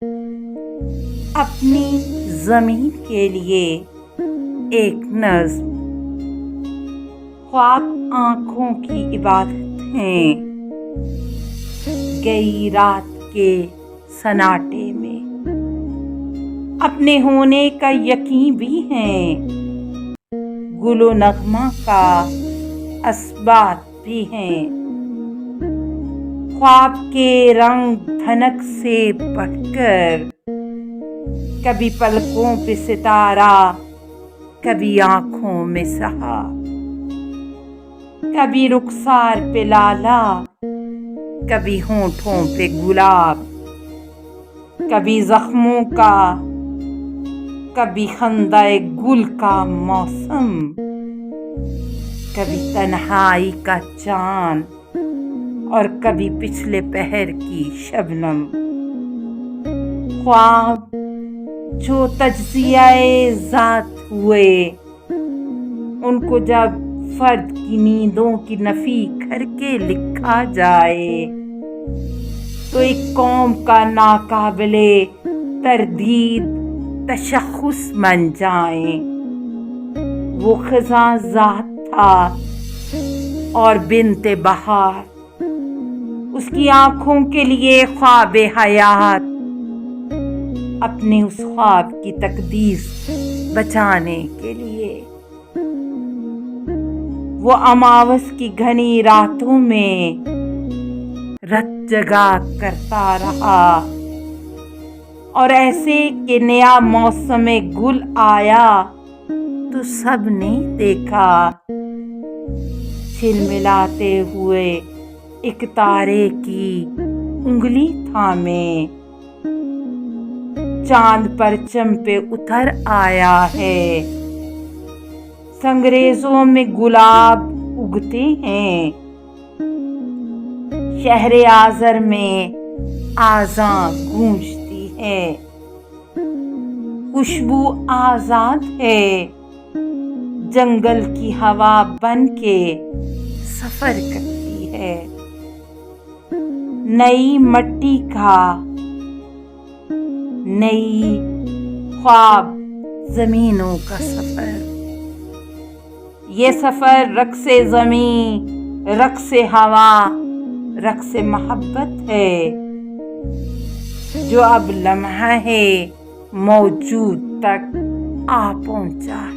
اپنی زمین کے لیے ایک نظم۔ خواب آنکھوں کی عبادت ہیں، گئی رات کے سناٹے میں اپنے ہونے کا یقین بھی ہے، گل و نغمہ کا اثبات بھی ہیں۔ خواب کے رنگ دھنک سے بڑھ کر، کبھی پلکوں پہ ستارہ، کبھی آنکھوں میں سحاب، کبھی رخسار پہ لالا، کبھی ہونٹوں پہ گلاب، کبھی زخموں کا، کبھی خندہ گل کا موسم، کبھی تنہائی کا چاند اور کبھی پچھلے پہر کی شبنم۔ خواب جو تجزیہ ذات ہوئے، ان کو جب فرد کی نیندوں کی نفی کر کے لکھا جائے تو ایک قوم کا ناقابل تردید تشخص بن جائیں۔ وہ خزاں ذات تھا اور بنت بہار، اس کی آنکھوں کے لیے خواب حیات، اپنے اس خواب کی تقدیس بچانے کے لیے وہ اماوس کی گھنی راتوں میں رت جگا کرتا رہا، اور ایسے کہ نیا موسم گل آیا تو سب نے دیکھا، چھلملاتے ہوئے ایک تارے کی انگلی تھامے، چاند پرچم پہ اتر آیا ہے۔ سنگریزوں میں گلاب اگتے ہیں، شہر آذر میں آذاں گونجتی ہے، خوشبو آزاد ہے، جنگل کی ہوا بن کے سفر کرتی ہے، نئی مٹی کا نئی خواب زمینوں کا سفر۔ یہ سفر رقص زمین، رقص ہوا، رقص محبت ہے، جو اب لمحہ موجود تک آ پہنچا ہے۔